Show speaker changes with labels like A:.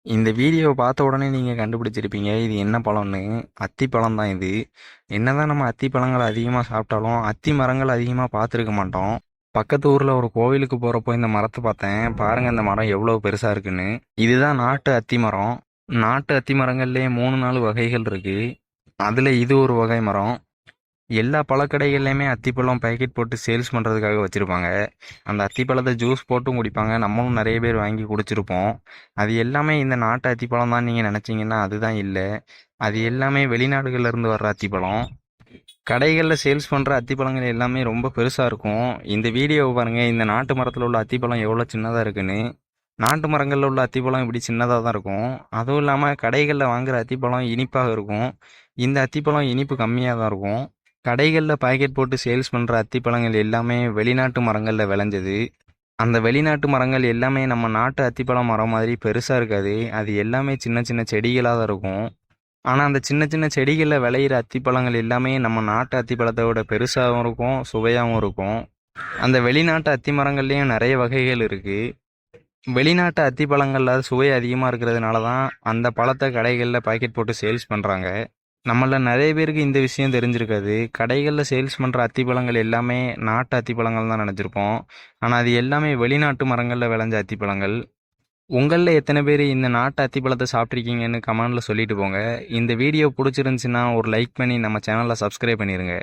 A: இந்த வீடியோவை பார்த்த உடனே நீங்கள் கண்டுபிடிச்சிருப்பீங்க இது என்ன பழம்னு. அத்தி பழம் தான் இது. என்னதான் நம்ம அத்தி பழங்கள் அதிகமாக சாப்பிட்டாலும் அத்தி மரங்கள் அதிகமாக பார்த்துருக்க மாட்டோம். பக்கத்து ஊரில் ஒரு கோவிலுக்கு போகிறப்போ இந்த மரத்தை பார்த்தேன். பாருங்க இந்த மரம் எவ்வளோ பெருசாக இருக்குன்னு. இதுதான் நாட்டு அத்தி மரம். நாட்டு அத்தி மரங்கள்லேயே 3-4 வகைகள் இருக்கு. அதில் இது ஒரு வகை மரம். எல்லா பழக்கடைகள்லையுமே அத்திப்பழம் பேக்கெட் போட்டு சேல்ஸ் பண்ணுறதுக்காக வச்சுருப்பாங்க. அந்த அத்திப்பழத்தை ஜூஸ் போட்டும் குடிப்பாங்க. நம்மளும் நிறைய பேர் வாங்கி குடிச்சிருப்போம். அது எல்லாமே இந்த நாட்டு அத்திப்பழம் தான் நீங்கள் நினச்சிங்கன்னா அதுதான் இல்லை. அது எல்லாமே வெளிநாடுகள்ல இருந்து வர்ற அத்திப்பழம். கடைகளில் சேல்ஸ் பண்ணுற அத்திப்பழங்கள் எல்லாமே ரொம்ப பெருசாக இருக்கும். இந்த வீடியோவை பாருங்கள், இந்த நாட்டு மரத்தில் உள்ள அத்திப்பழம் எவ்வளோ சின்னதாக இருக்குன்னு. நாட்டு மரங்களில் உள்ள அத்திப்பழம் இப்படி சின்னதாக தான் இருக்கும். அதுவும் இல்லாமல் கடைகளில் வாங்குற அத்திப்பழம் இனிப்பாக இருக்கும். இந்த அத்திப்பழம் இனிப்பு கம்மியாக தான் இருக்கும். கடைகளில் பாக்கெட் போட்டு சேல்ஸ் பண்ணுற அத்திப்பழங்கள் எல்லாமே வெளிநாட்டு மரங்களில் விளைஞ்சது. அந்த வெளிநாட்டு மரங்கள் எல்லாமே நம்ம நாட்டு அத்திப்பழம் மரம் மாதிரி பெருசாக இருக்காது. அது எல்லாமே சின்ன சின்ன செடிகளாக தான் இருக்கும். ஆனால் அந்த சின்ன சின்ன செடிகளில் விளையிற அத்திப்பழங்கள் எல்லாமே நம்ம நாட்டு அத்திப்பழத்தை விட பெருசாகவும் இருக்கும், சுவையாகவும் இருக்கும். அந்த வெளிநாட்டு அத்தி மரங்கள்லேயும் நிறைய வகைகள் இருக்குது. வெளிநாட்டு அத்திப்பழங்களில் சுவை அதிகமாக இருக்கிறதுனால தான் அந்த பழத்தை கடைகளில் பாக்கெட் போட்டு சேல்ஸ் பண்ணுறாங்க. நம்மள நிறைய பேருக்கு இந்த விஷயம் தெரிஞ்சிருக்காது. கடைகளில் சேல்ஸ் பண்ணுற அத்திப்பழங்கள் எல்லாமே நாட்டு அத்திப்பழங்கள் தான் நினச்சிருப்போம். ஆனால் அது எல்லாமே வெளிநாட்டு மரங்களில் விளைஞ்ச அத்திப்பழங்கள். உங்களில் எத்தனை பேர் இந்த நாட்டு அத்திப்பழத்தை சாப்பிட்ருக்கீங்கன்னு கமெண்டில் சொல்லிட்டு போங்க. இந்த வீடியோ பிடிச்சிருந்துச்சின்னா ஒரு லைக் பண்ணி நம்ம சேனலை சப்ஸ்கிரைப் பண்ணிடுங்க.